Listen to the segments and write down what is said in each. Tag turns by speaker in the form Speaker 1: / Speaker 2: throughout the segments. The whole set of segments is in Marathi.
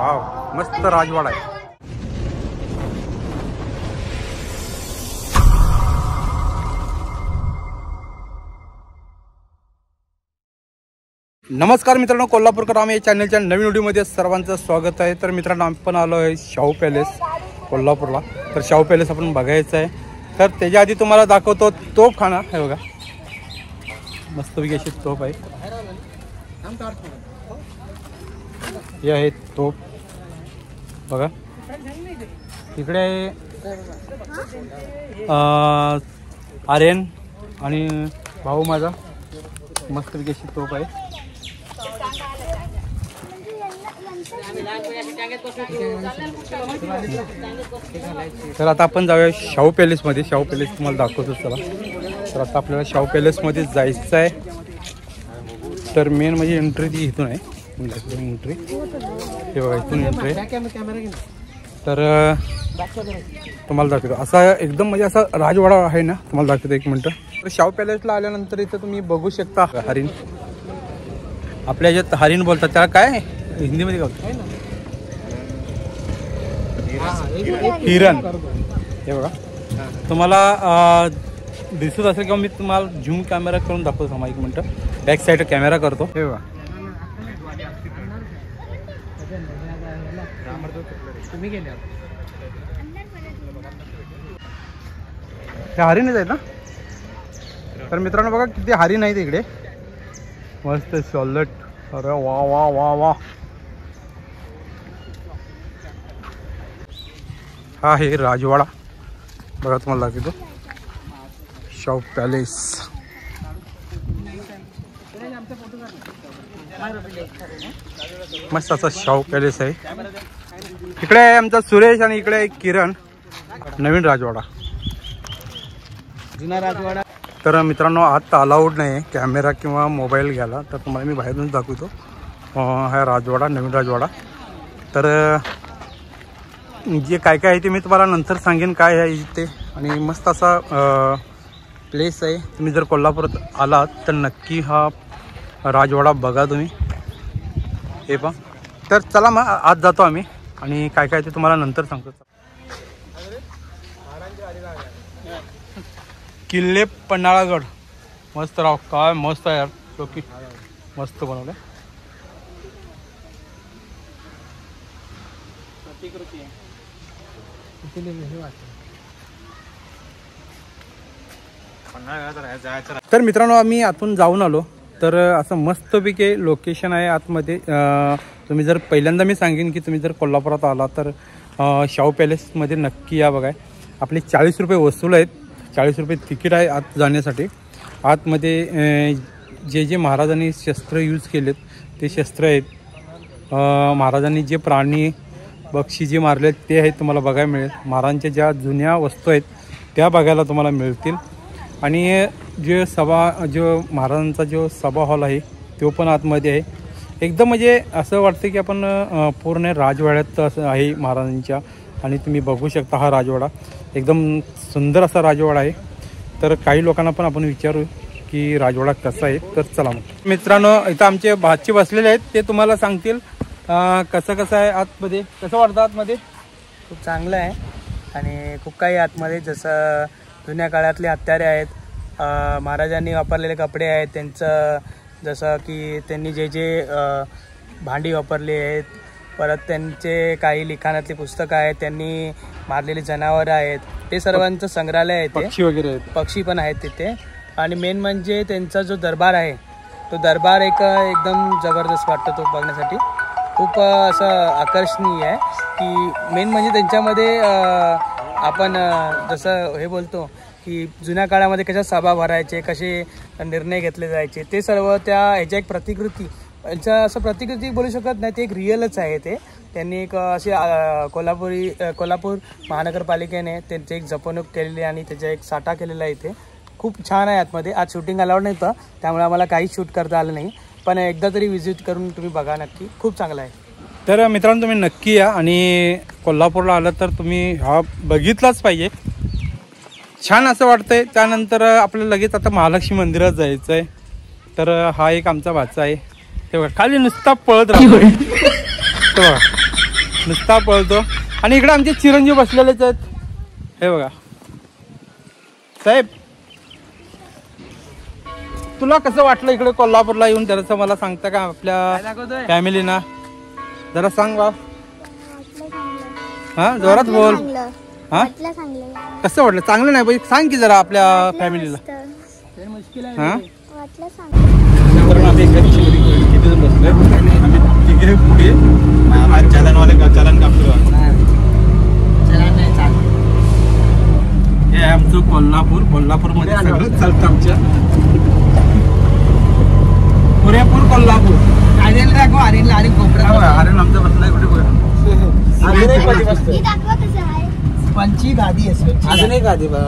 Speaker 1: वाव, मस्त राजवाडा आहे. नमस्कार मित्रांनो, कोल्हापूरकर आम्ही या चॅनलच्या नवीन व्हिडिओमध्ये सर्वांचं स्वागत आहे. तर मित्रांनो, आपण आलो आहे शाहू पॅलेस कोल्हापूरला. तर शाहू पॅलेस आपण बघायचं आहे. तर त्याच्या आधी तुम्हाला दाखवतो तोफखाना. हे बघा, मस्तपैकी अशी तोफ आहे. हे आहे तोफ बघा. इकडे आर्यन आणि भाऊ माझा, मस्तपैकी अशी तोफ आहे. तर आता आपण जाऊया शाहू पॅलेसमध्ये. शाहू पॅलेस तुम्हाला दाखवतो चला. तर आता आपल्याला शाहू पॅलेसमध्ये जायचं आहे. तर मेन म्हणजे एंट्री ती इथून आहे. एंट्री हे बघा, इथून एंट्री. तर तुम्हाला दाखवतो असा एकदम म्हणजे असा राजवाडा आहे ना, तुम्हाला दाखवतो. एक मिनटं. तर शाहू पॅलेसला आल्यानंतर इथं तुम्ही बघू शकता हरिण. आपल्या ह्याच्यात हरिण बोलतात, त्याला काय हिंदीमध्ये बोलतात हिरण. हे बघा, तुम्हाला दिसत असेल किंवा मी तुम्हाला झूम कॅमेरा करून दाखवतो. थांबा एक मिनटं, बॅक साईड कॅमेरा करतो. हे बघा, हे हरिणच आहेत ना. तर मित्रांनो बघा किती हरिण आहेत इकडे. मस्त सॉलिड. अरे वा वा वा वा. हा आहे राजवाडा बघा, तुम्हाला दाखवतो शाहू पॅलेस. मस्त असा शाहू पॅलेस आहे. इकडे आहे आमचा सुरेश आणि इकडे आहे किरण. नवीन राजवाडा, जुना राजवाडा. तर मित्रांनो, आत अलाउड नाही कॅमेरा किंवा मोबाईल घ्यायला. तर तुम्हाला मी बाहेरूनच दाखवतो. हा राजवाडा, नवीन राजवाडा. तर जे काय काय आहे ते मी तुम्हाला नंतर सांगेन काय आहे इथे. आणि मस्त असा प्लेस आहे. तुम्ही जर कोल्हापुरात आलात तर नक्की हा राजवाडा बघा तुम्ही. हे पण तर चला मग आज जातो आम्ही आणि काय काय ते तुम्हाला नंतर सांगतो. किल्ले पन्हाळागड मस्त राव, काय मस्त आहे यार. लोकी मस्त बनवलं. तर मित्रांनो, आम्ही आतून जाऊन आलो. तर असं मस्तपैकी लोकेशन आहे आतमध्ये. तुम्ही जर पहिल्यांदा मी सांगेन की तुम्ही जर कोल्हापुरात आला तर शाहू पॅलेसमध्ये नक्की या. बघाय आपले 40 रुपये वसूल आहेत. 40 रुपये तिकीट आहे आत जाण्यासाठी. आतमध्ये जे जे महाराजांनी शस्त्र यूज केलेत ते शस्त्र आहेत. महाराजांनी जे प्राणी पक्षी जे मारलेत ते आहेत, तुम्हाला बघायला मिळेल. महाराजांच्या ज्या जुन्या वस्तू आहेत त्या बघायला तुम्हाला मिळतील. आणि जो महाराजांचा जो सभा हॉल आहे तो पण आतमध्ये आहे. एकदम म्हणजे असं वाटतं की आपण पूर्ण राजवाड्यात असं आहे महाराजांच्या. आणि तुम्ही बघू शकता हा राजवाडा एकदम सुंदर असा राजवाडा आहे. तर काही लोकांना पण आपण विचारू की राजवाडा कसा आहे. तर चला मग मित्रांनो, इथं आमचे भाची बसलेले आहेत, ते तुम्हाला सांगतील कसं कसं आहे आतमध्ये. कसं वाटतं आतमध्ये?
Speaker 2: खूप चांगलं आहे आणि खूप काही आतमध्ये. जसं जुन्या काळातले हत्यारे आहेत, महाराजांनी वापरलेले कपडे आहेत त्यांचं. जसं की त्यांनी जे जे भांडी वापरली आहेत, परत त्यांचे काही लिखाणातली पुस्तकं आहेत, त्यांनी मारलेली जनावरं आहेत, ते सर्वांचं संग्रहालय आहे. ते
Speaker 1: पक्षी वगैरे आहेत,
Speaker 2: पक्षी पण आहेत तिथे. आणि मेन म्हणजे त्यांचा जो दरबार आहे तो दरबार एकदम जबरदस्त वाटतो तो बघण्यासाठी. खूप असं आकर्षणीय आहे की मेन म्हणजे त्यांच्यामध्ये आपण जसं हे बोलतो की जुन्या काळामध्ये कशा सभा भरायचे, कसे निर्णय घेतले जायचे, ते सर्व त्या ह्याच्या एक प्रतिकृती. यांच्या असं प्रतिकृती बोलू शकत नाही, ते एक रिअलच आहे. ते त्यांनी एक अशी कोल्हापूर महानगरपालिकेने त्यांची एक जपणूक केलेली आणि त्याचा एक साठा केलेला आहे. इथे खूप छान आहे आतमध्ये. आज शूटिंग अलाउड नव्हतं त्यामुळे आम्हाला काहीच शूट करता आलं नाही, पण एकदा तरी व्हिजिट करून तुम्ही बघा नक्की. खूप चांगला आहे.
Speaker 1: तर मित्रांनो, तुम्ही नक्की या आणि कोल्हापूरला आलं तर तुम्ही हा बघितलाच पाहिजे. छान असं वाटतंय. त्यानंतर आपल्याला लगेच आता महालक्ष्मी मंदिरात जायचं आहे. तर हा एक आमचा भाचा आहे, ते बघा खाली नुसता पळत राहतो. नुसता पळतो. आणि इकडे आमचे चिरंजीव बसलेलेच आहेत. हे बघा साहेब, तुला कसं वाटलं इकडे कोल्हापूरला येऊन जरासं मला सांगता का आपल्या फॅमिलीना जरा सांग बा. हा जोरात बोल. हा कसं वाटलं? चांगलं नाही पाहिजे सांग की जरा आपल्या फॅमिलीला. हा हे आमचं कोल्हापूरमध्ये सगळं चालतं आमच्या पुरेपूर कोल्हापूर. आर्यन आमचं बसलाय कुठे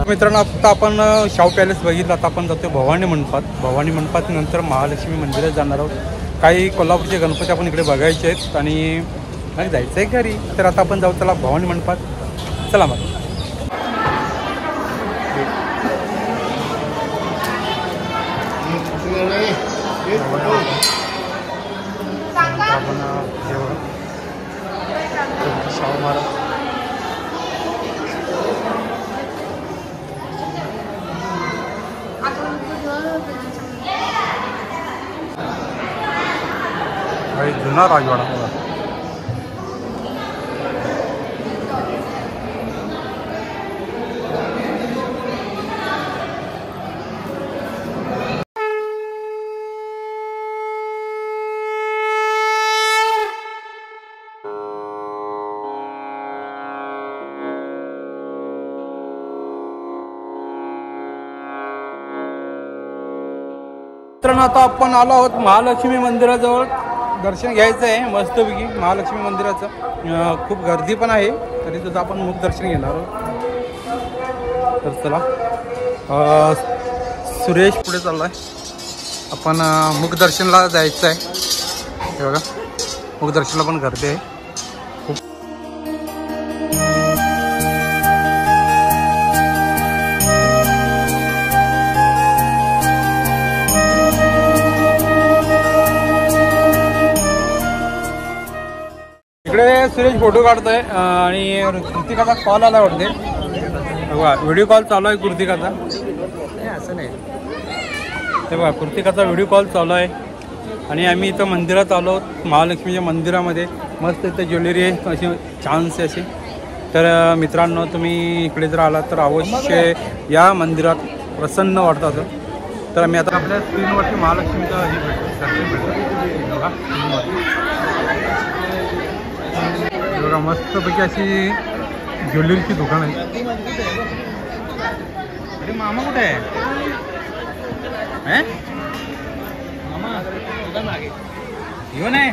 Speaker 1: मित्रांनो. आता आपण शाहू पॅलेस बघितलं. आता आपण जातो भवानी मंडपात नंतर महालक्ष्मी मंदिरात जाणार आहोत. काही कोल्हापूरचे गणपती आपण इकडे बघायचे आहेत आणि जायचं आहे घरी. तर आता आपण जाऊ चला भवानी मंडपात. चला मग. शाहू महाराज जुना राजवाडा. मित्रांनो आता आपण आलो आहोत महालक्ष्मी मंदिराजवळ. दर्शन घ्यायचं आहे मस्तपैकी महालक्ष्मी मंदिराचं. खूप गर्दी पण आहे तरी सुद्धा आपण मुख दर्शन घेणार आहोत. तर चला सुरेश पुढे चाललाय. आपण मुख दर्शनला जायचं आहे. हे बघा मुख दर्शनला पण गर्दी आहे. इकडे सुरेश फोटो काढतोय आणि कृतिकाचा कॉल आला वाटते. बघा व्हिडिओ कॉल चालू आहे कृतिकाचा. असं नाही ते बघा कृतिकाचा व्हिडिओ कॉल चालू आहे. आणि आम्ही इथं मंदिरात आलो महालक्ष्मीच्या मंदिरामध्ये. मस्त इथं ज्वेलरी आहे अशी छानसे अशी. तर मित्रांनो तुम्ही इकडे जर आलात तर अवश्य या मंदिरात प्रसन्न वाटतं. तर आम्ही आता आपल्या स्क्रीनवरती महालक्ष्मीचा हे भेटतो बघा बघा मस्तपैकी अशी ज्वेलरीची दुकान आहे. अरे मामा कुठे आहे? मामा येऊन आहे.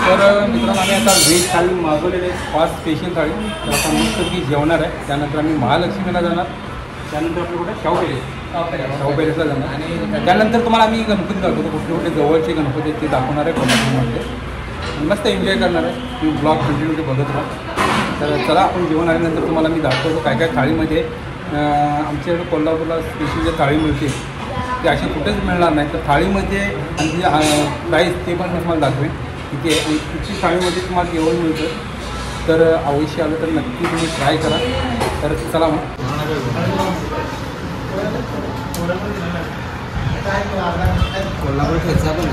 Speaker 1: तर मित्रांनो आम्ही आता व्हेज थाळी मागवलेली आहे. 5 स्पेशल थाळी. तर आता मस्तपैकी जेवणार आहे. त्यानंतर आम्ही महालक्ष्मीला जाणार. त्यानंतर आपलं कुठे शाहू पॅलेसला जाणार. आणि त्यानंतर तुम्हाला आम्ही गणपती दाखवतो. कुठले कुठले जवळचे गणपती ते दाखवणार आहे कोल्हापूरमध्ये. मस्त एन्जॉय करणार आहे. तुम्ही ब्लॉग कंटिन्यू बघत राहा. तर चला आपण जेवण आल्यानंतर तुम्हाला मी दाखवतो काय काय थाळीमध्ये. आमच्याकडे कोल्हापूरला स्पेशल जे थाळी मिळते ते अशी कुठेच मिळणार नाही. तर थाळीमध्ये आणि प्राईस ते पण मी तुम्हाला दाखवेन. ठीक आहे. आणि कुठची थाळीमध्ये तुम्हाला जेवण मिळतं तर अवश्य आलं तर नक्की तुम्ही ट्राय करा. तर चला मग. कोल्हापूर ठेचा पण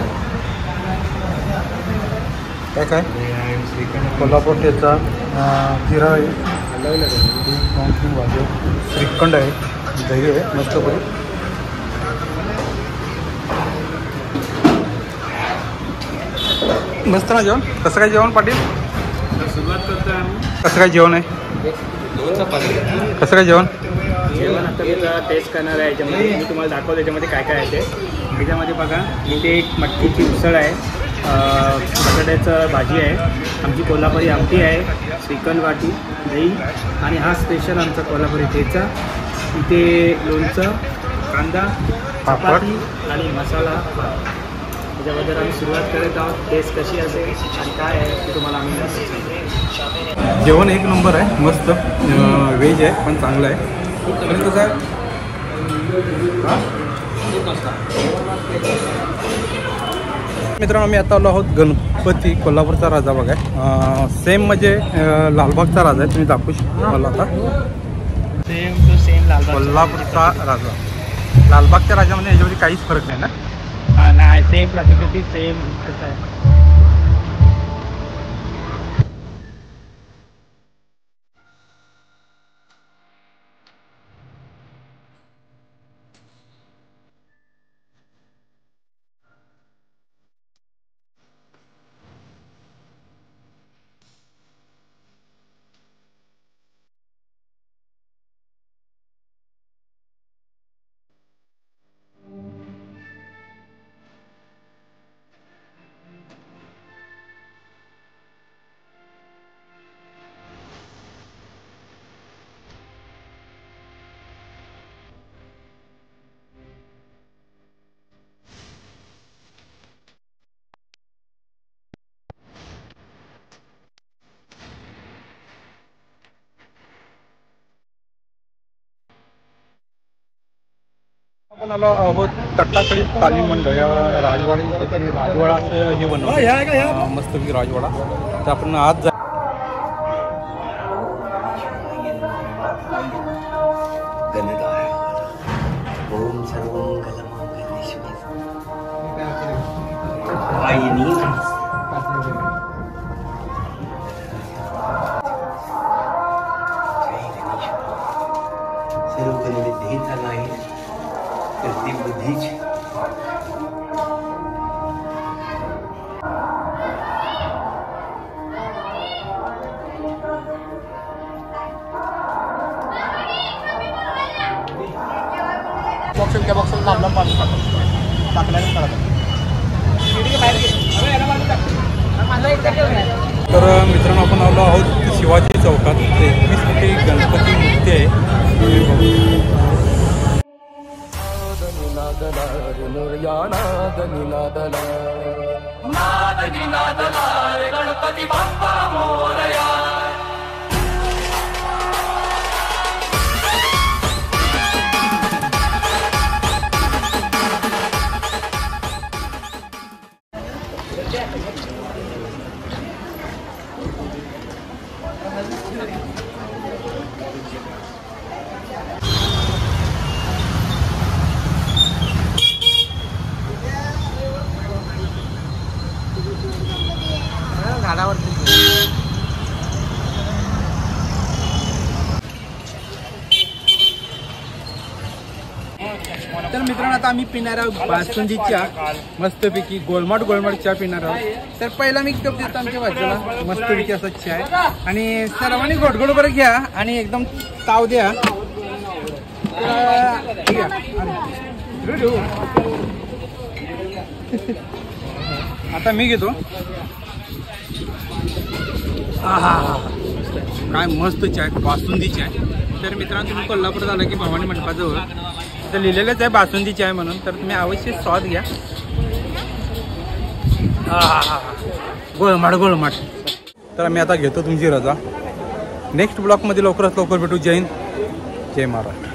Speaker 1: काय काय कोल्हापूर ठेचा जिरा आहे. भाजी श्रीखंड आहे. दही आहे मस्त करून. मस्त ना जेवण. कसं काय जेवण पाटील? सुरुवात करतोय आम्ही. कसं काय जेवण आहे? कसं काय जेवण? जेवण आता मी टेस्ट करणार आहे. याच्यामध्ये मी तुम्हाला दाखवतो याच्यामध्ये काय काय आहे ते. त्याच्यामध्ये बघा इथे एक मटकीची उसळ आहे. बटाट्याचं भाजी आहे. आमची कोल्हापुरी आमटी आहे. श्रीखंड वाटी दही आणि हा स्पेशल आमचा कोल्हापुरी ठेचा. इथे लोणचं कांदा चपाती आणि मसाला भात. त्याच्याबद्दल आम्ही सुरुवात करत आहोत. टेस्ट कशी असेल आणि काय आहे ते तुम्हाला आम्ही. जेवण एक नंबर आहे. मस्त व्हेज आहे पण चांगलं आहे. कसं आहे मित्रांनो आम्ही आता आलो आहोत गणपती कोल्हापूरचा राजा बघा सेम म्हणजे लालबागचा राजा आहे. तुम्ही दाखवू शकता मला आता
Speaker 2: सेम टू सेम
Speaker 1: कोल्हापूरचा राजा. लालबागच्या राजामध्ये ह्याच्यामध्ये काहीच फरक नाही ना?
Speaker 2: नाही सेम प्रतिकृती सेम कसं आहे.
Speaker 1: आपण आलो आहोत तट्टाकळी तालीम मंडळ या राजवाडा असं हे बनवलं मस्तपैकी राजवाडा. तर आपण आज
Speaker 2: बॉक्सच्या बॉक्सला लांब पाणी टाकल्याने
Speaker 1: तर मित्रांनो आपण आलो आहोत शिवाजी चौकात. 21 कोटी गणपती मूर्ती आहे.
Speaker 3: गणपती बाप्पा मोरया.
Speaker 1: तर मित्रांनो आता आम्ही पिणार आहोत बासुंदी चहा मस्तपैकी गोलमाट चहा पिणार आहोत. तर पहिला मी कप देतो आमच्या बाजूला मस्तपैकी असा चहा आहे आणि सर्वांनी घोटघोट बरं घ्या आणि एकदम ताव द्या. आता मी घेतो. काय मस्त चहा आहे बासुंदी चहा आहे. तर मित्रांनो तुम्ही कोल्हापूरात आला की भवानी मंडपाजवळ तिथं लिहिलेलंच आहे बासुंदी चहा म्हणून. तर तुम्ही अवश्य स्वाद घ्या. गोळमाट. तर आम्ही आता घेतो तुमची रजा. नेक्स्ट ब्लॉकमध्ये लवकरात लवकर भेटू. जय हिंद जय महाराष्ट्र.